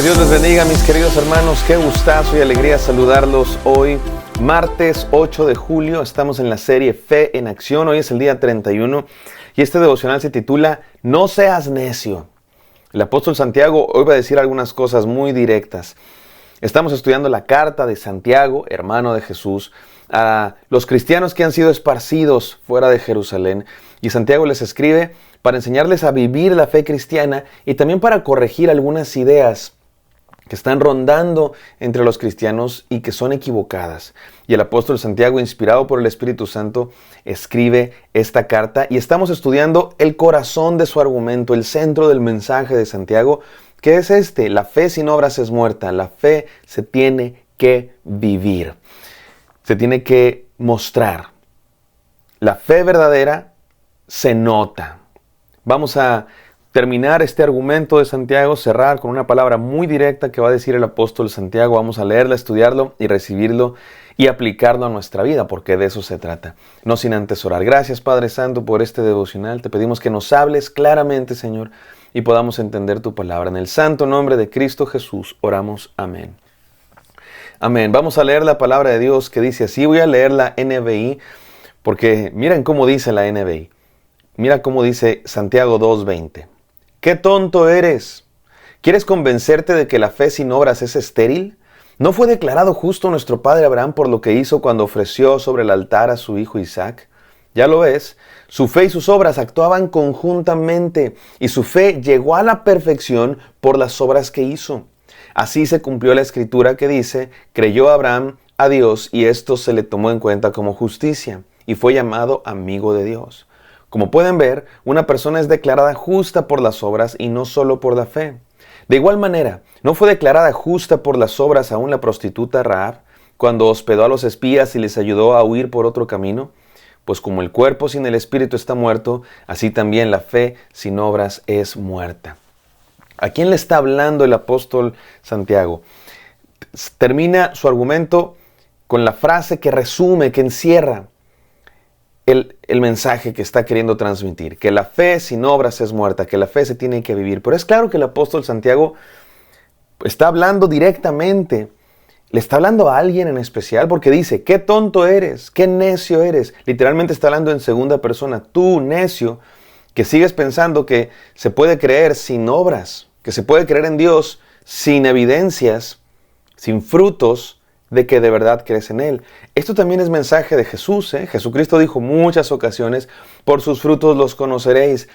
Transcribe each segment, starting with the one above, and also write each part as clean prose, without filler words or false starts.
Que Dios les bendiga, mis queridos hermanos. Qué gustazo y alegría saludarlos hoy, martes 8 de julio. Estamos en la serie Fe en Acción. Hoy es el día 31 y este devocional se titula No seas necio. El apóstol Santiago hoy va a decir algunas cosas muy directas. Estamos estudiando la carta de Santiago, hermano de Jesús, a los cristianos que han sido esparcidos fuera de Jerusalén. Y Santiago les escribe para enseñarles a vivir la fe cristiana y también para corregir algunas ideas que están rondando entre los cristianos y que son equivocadas. Y el apóstol Santiago, inspirado por el Espíritu Santo, escribe esta carta y estamos estudiando el corazón de su argumento, el centro del mensaje de Santiago, que es este: la fe sin obras es muerta, la fe se tiene que vivir, se tiene que mostrar. La fe verdadera se nota. Vamos a terminar este argumento de Santiago, cerrar con una palabra muy directa que va a decir el apóstol Santiago. Vamos a leerla, estudiarlo y recibirlo y aplicarlo a nuestra vida, porque de eso se trata. No sin antes orar. Gracias, Padre Santo, por este devocional. Te pedimos que nos hables claramente, Señor, y podamos entender tu palabra. En el santo nombre de Cristo Jesús oramos. Amén. Amén. Vamos a leer la palabra de Dios que dice así. Voy a leer la NBI, porque miren cómo dice la NBI. Mira cómo dice Santiago 2:20. ¡Qué tonto eres! ¿Quieres convencerte de que la fe sin obras es estéril? ¿No fue declarado justo nuestro padre Abraham por lo que hizo cuando ofreció sobre el altar a su hijo Isaac? Ya lo ves, su fe y sus obras actuaban conjuntamente y su fe llegó a la perfección por las obras que hizo. Así se cumplió la escritura que dice: creyó Abraham a Dios y esto se le tomó en cuenta como justicia y fue llamado amigo de Dios. Como pueden ver, una persona es declarada justa por las obras y no solo por la fe. De igual manera, ¿no fue declarada justa por las obras aún la prostituta Rahab cuando hospedó a los espías y les ayudó a huir por otro camino? Pues como el cuerpo sin el espíritu está muerto, así también la fe sin obras es muerta. ¿A quién le está hablando el apóstol Santiago? Termina su argumento con la frase que resume, que encierra el mensaje que está queriendo transmitir, que la fe sin obras es muerta, que la fe se tiene que vivir. Pero es claro que el apóstol Santiago está hablando directamente, le está hablando a alguien en especial, porque dice: qué tonto eres, qué necio eres. Literalmente está hablando en segunda persona. Tú, necio, que sigues pensando que se puede creer sin obras, que se puede creer en Dios sin evidencias, sin frutos de que de verdad crees en Él. Esto también es mensaje de Jesús. Jesucristo dijo muchas ocasiones: por sus frutos los conoceréis.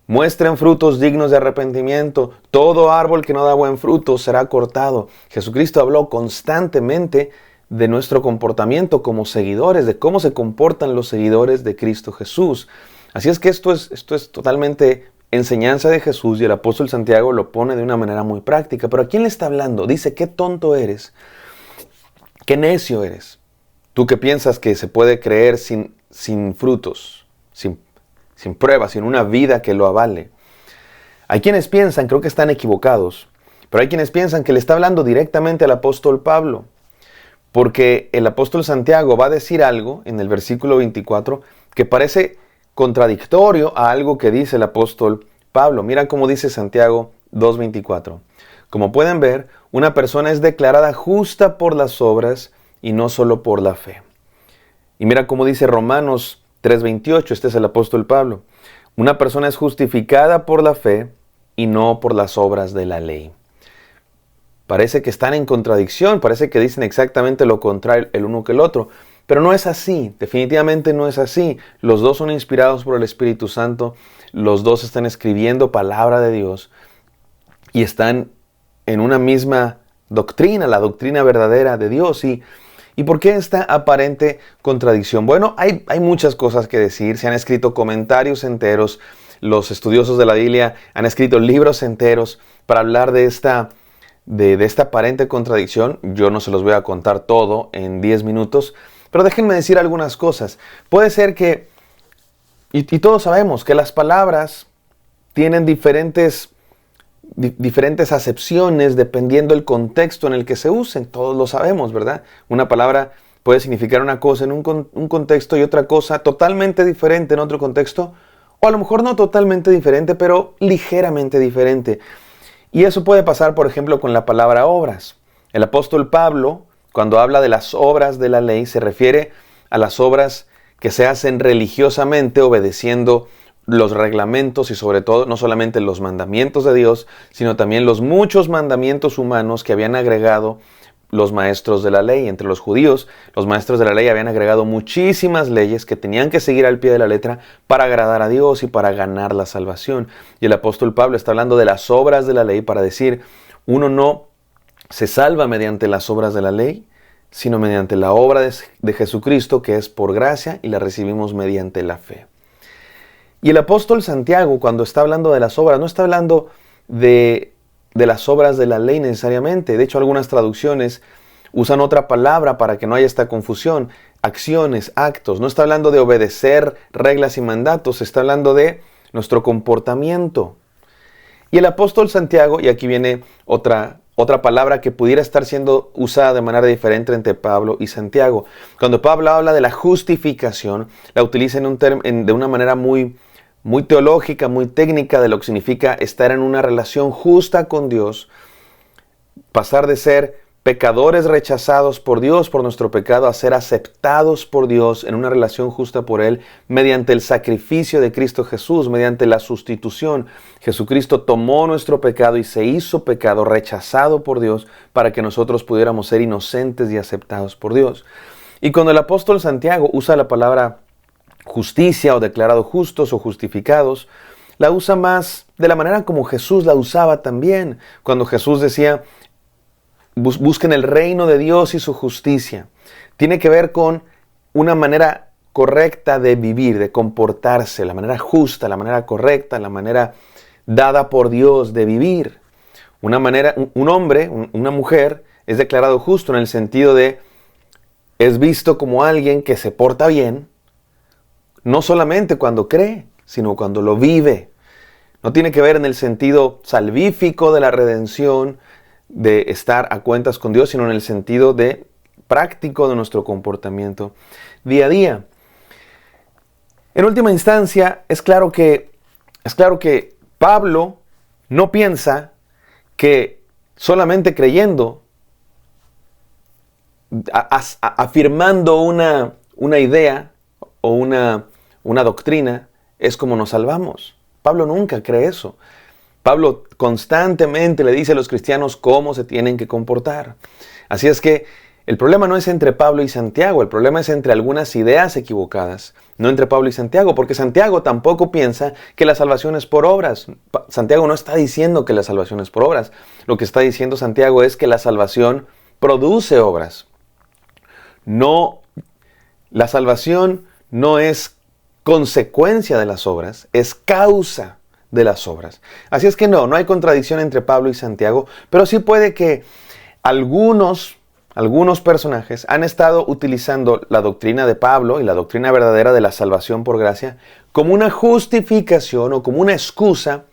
Muestren frutos dignos de arrepentimiento. Todo árbol que no da buen fruto será cortado. Jesucristo habló constantemente de nuestro comportamiento como seguidores, de cómo se comportan los seguidores de Cristo Jesús. Así es que esto es totalmente enseñanza de Jesús y el apóstol Santiago lo pone de una manera muy práctica. Pero ¿a quién le está hablando? Dice: qué tonto eres. ¡Qué necio eres! Tú que piensas que se puede creer sin frutos, sin pruebas, sin una vida que lo avale. Hay quienes piensan, creo que están equivocados, pero hay quienes piensan que le está hablando directamente al apóstol Pablo, porque el apóstol Santiago va a decir algo en el versículo 24 que parece contradictorio a algo que dice el apóstol Pablo. Mira cómo dice Santiago 2:24. Como pueden ver, una persona es declarada justa por las obras y no solo por la fe. Y mira cómo dice Romanos 3:28, este es el apóstol Pablo. Una persona es justificada por la fe y no por las obras de la ley. Parece que están en contradicción, parece que dicen exactamente lo contrario el uno que el otro. Pero no es así, definitivamente no es así. Los dos son inspirados por el Espíritu Santo, los dos están escribiendo palabra de Dios y están en una misma doctrina, la doctrina verdadera de Dios. ¿Y por qué esta aparente contradicción? Bueno, hay muchas cosas que decir. Se han escrito comentarios enteros. Los estudiosos de la Biblia han escrito libros enteros para hablar de esta aparente contradicción. Yo no se los voy a contar todo en 10 minutos, pero déjenme decir algunas cosas. Puede ser que, y todos sabemos que las palabras tienen diferentes acepciones dependiendo del contexto en el que se usen. Todos lo sabemos, ¿verdad? Una palabra puede significar una cosa en un contexto y otra cosa totalmente diferente en otro contexto, o a lo mejor no totalmente diferente, pero ligeramente diferente. Y eso puede pasar, por ejemplo, con la palabra obras. El apóstol Pablo, cuando habla de las obras de la ley, se refiere a las obras que se hacen religiosamente obedeciendo los reglamentos y sobre todo no solamente los mandamientos de Dios, sino también los muchos mandamientos humanos que habían agregado los maestros de la ley. Entre los judíos, los maestros de la ley habían agregado muchísimas leyes que tenían que seguir al pie de la letra para agradar a Dios y para ganar la salvación. Y el apóstol Pablo está hablando de las obras de la ley para decir, uno no se salva mediante las obras de la ley, sino mediante la obra de Jesucristo, que es por gracia y la recibimos mediante la fe. Y el apóstol Santiago, cuando está hablando de las obras, no está hablando de las obras de la ley necesariamente. De hecho, algunas traducciones usan otra palabra para que no haya esta confusión. Acciones, actos. No está hablando de obedecer reglas y mandatos, está hablando de nuestro comportamiento. Y el apóstol Santiago, y aquí viene otra palabra que pudiera estar siendo usada de manera diferente entre Pablo y Santiago. Cuando Pablo habla de la justificación, la utiliza de una manera muy teológica, muy técnica de lo que significa estar en una relación justa con Dios, pasar de ser pecadores rechazados por Dios por nuestro pecado a ser aceptados por Dios en una relación justa por Él mediante el sacrificio de Cristo Jesús, mediante la sustitución. Jesucristo tomó nuestro pecado y se hizo pecado rechazado por Dios para que nosotros pudiéramos ser inocentes y aceptados por Dios. Y cuando el apóstol Santiago usa la palabra justicia o declarado justos o justificados, la usa más de la manera como Jesús la usaba también. Cuando Jesús decía, busquen el reino de Dios y su justicia. Tiene que ver con una manera correcta de vivir, de comportarse, la manera justa, la manera correcta, la manera dada por Dios de vivir. Un hombre, una mujer, es declarado justo en el sentido de, es visto como alguien que se porta bien, no solamente cuando cree, sino cuando lo vive. No tiene que ver en el sentido salvífico de la redención, de estar a cuentas con Dios, sino en el sentido de práctico de nuestro comportamiento día a día. En última instancia, es claro que Pablo no piensa que solamente creyendo, afirmando una idea o una doctrina, es como nos salvamos. Pablo nunca cree eso. Pablo constantemente le dice a los cristianos cómo se tienen que comportar. Así es que el problema no es entre Pablo y Santiago, el problema es entre algunas ideas equivocadas, no entre Pablo y Santiago, porque Santiago tampoco piensa que la salvación es por obras. Santiago no está diciendo que la salvación es por obras. Lo que está diciendo Santiago es que la salvación produce obras. La salvación no es consecuencia de las obras, es causa de las obras. Así es que no hay contradicción entre Pablo y Santiago, pero sí puede que algunos personajes han estado utilizando la doctrina de Pablo y la doctrina verdadera de la salvación por gracia como una justificación o como una excusa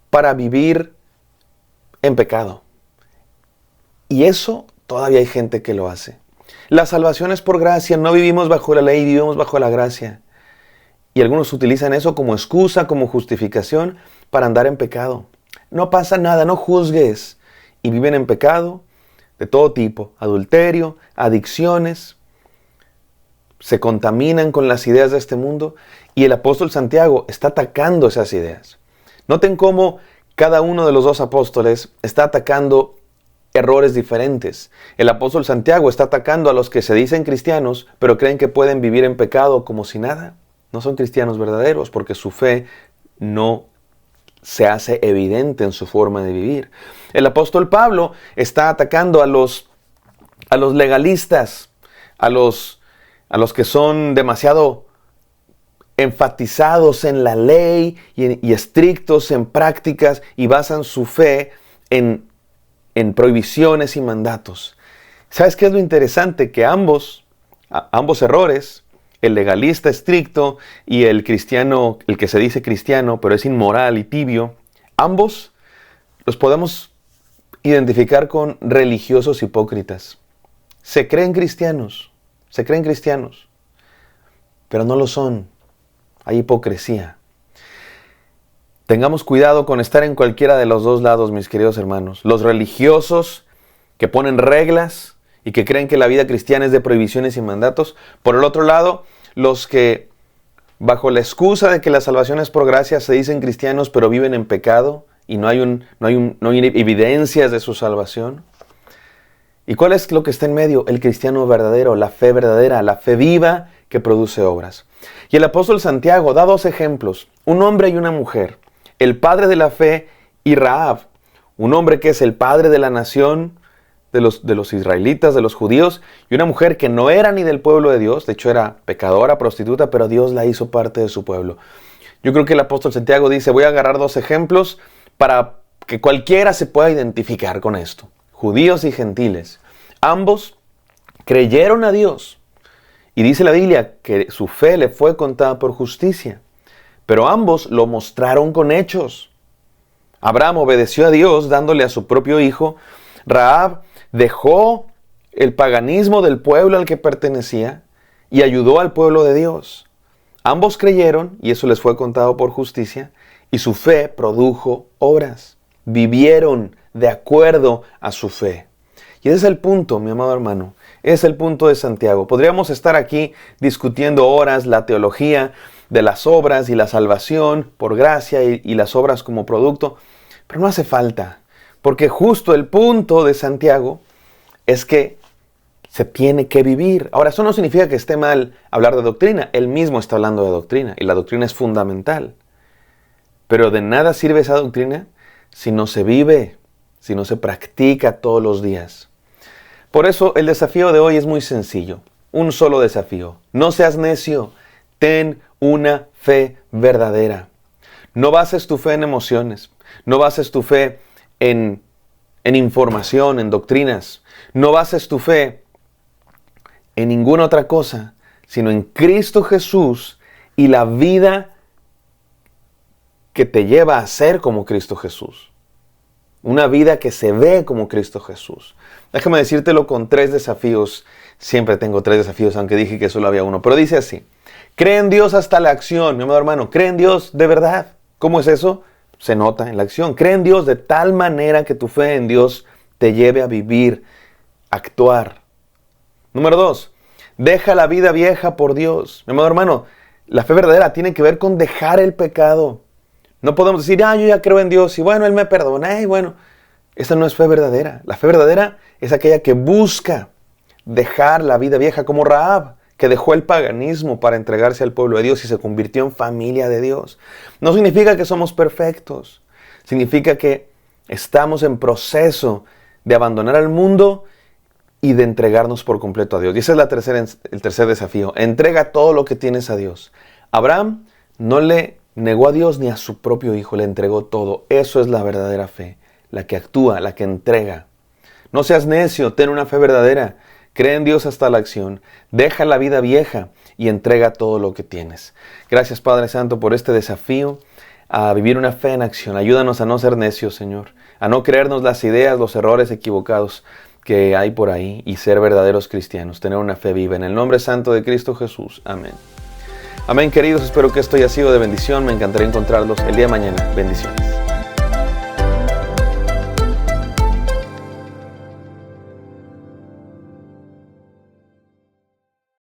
para vivir en pecado. Y eso todavía hay gente que lo hace. La salvación es por gracia, no vivimos bajo la ley, vivimos bajo la gracia. Y algunos utilizan eso como excusa, como justificación para andar en pecado. No pasa nada, no juzgues. Y viven en pecado de todo tipo, adulterio, adicciones, se contaminan con las ideas de este mundo. Y el apóstol Santiago está atacando esas ideas. Noten cómo cada uno de los dos apóstoles está atacando errores diferentes. El apóstol Santiago está atacando a los que se dicen cristianos, pero creen que pueden vivir en pecado como si nada. No son cristianos verdaderos porque su fe no se hace evidente en su forma de vivir. El apóstol Pablo está atacando a los legalistas, a los que son demasiado enfatizados en la ley y estrictos en prácticas y basan su fe en prohibiciones y mandatos. ¿Sabes qué es lo interesante? Que ambos errores, el legalista estricto y el cristiano, el que se dice cristiano, pero es inmoral y tibio, ambos los podemos identificar con religiosos hipócritas. Se creen cristianos, pero no lo son. Hay hipocresía. Tengamos cuidado con estar en cualquiera de los dos lados, mis queridos hermanos. Los religiosos que ponen reglas y que creen que la vida cristiana es de prohibiciones y mandatos. Por el otro lado, los que bajo la excusa de que la salvación es por gracia se dicen cristianos pero viven en pecado y no hay evidencias de su salvación. ¿Y cuál es lo que está en medio? El cristiano verdadero, la fe verdadera, la fe viva que produce obras. Y el apóstol Santiago da dos ejemplos, un hombre y una mujer, el padre de la fe y Rahab, un hombre que es el padre de la nación, de los israelitas, de los judíos, y una mujer que no era ni del pueblo de Dios, de hecho era pecadora, prostituta, pero Dios la hizo parte de su pueblo. Yo creo que el apóstol Santiago dice, voy a agarrar dos ejemplos para que cualquiera se pueda identificar con esto. Judíos y gentiles. Ambos creyeron a Dios. Y dice la Biblia que su fe le fue contada por justicia. Pero ambos lo mostraron con hechos. Abraham obedeció a Dios dándole a su propio hijo. Rahab dejó el paganismo del pueblo al que pertenecía y ayudó al pueblo de Dios. Ambos creyeron y eso les fue contado por justicia y su fe produjo obras. Vivieron de acuerdo a su fe. Y ese es el punto, mi amado hermano. Ese es el punto de Santiago. Podríamos estar aquí discutiendo horas la teología de las obras y la salvación por gracia y las obras como producto, pero no hace falta. Porque justo el punto de Santiago es que se tiene que vivir. Ahora, eso no significa que esté mal hablar de doctrina. Él mismo está hablando de doctrina y la doctrina es fundamental. Pero de nada sirve esa doctrina si no se vive, si no se practica todos los días. Por eso el desafío de hoy es muy sencillo. Un solo desafío. No seas necio. Ten una fe verdadera. No bases tu fe en emociones. No bases tu fe en información, en doctrinas. No bases tu fe en ninguna otra cosa, sino en Cristo Jesús y la vida que te lleva a ser como Cristo Jesús. Una vida que se ve como Cristo Jesús. Déjame decírtelo con 3 desafíos. Siempre tengo 3 desafíos, aunque dije que solo había uno. Pero dice así. Cree en Dios hasta la acción. Mi amado hermano, cree en Dios de verdad. ¿Cómo es eso? Se nota en la acción. Cree en Dios de tal manera que tu fe en Dios te lleve a vivir, actuar. Número 2. Deja la vida vieja por Dios. Mi amado hermano, la fe verdadera tiene que ver con dejar el pecado. No podemos decir, yo ya creo en Dios y bueno, Él me perdona. Bueno, esa no es fe verdadera. La fe verdadera es aquella que busca dejar la vida vieja, como Rahab, que dejó el paganismo para entregarse al pueblo de Dios y se convirtió en familia de Dios. No significa que somos perfectos. Significa que estamos en proceso de abandonar al mundo y de entregarnos por completo a Dios. Y ese es el tercer desafío. Entrega todo lo que tienes a Dios. Abraham no le negó a Dios ni a su propio hijo, le entregó todo. Eso es la verdadera fe, la que actúa, la que entrega. No seas necio, ten una fe verdadera. Cree en Dios hasta la acción. Deja la vida vieja y entrega todo lo que tienes. Gracias, Padre Santo, por este desafío a vivir una fe en acción. Ayúdanos a no ser necios, Señor, a no creernos las ideas, los errores equivocados que hay por ahí y ser verdaderos cristianos, tener una fe viva. En el nombre santo de Cristo Jesús. Amén. Amén, queridos. Espero que esto haya sido de bendición. Me encantaría encontrarlos el día de mañana. Bendiciones.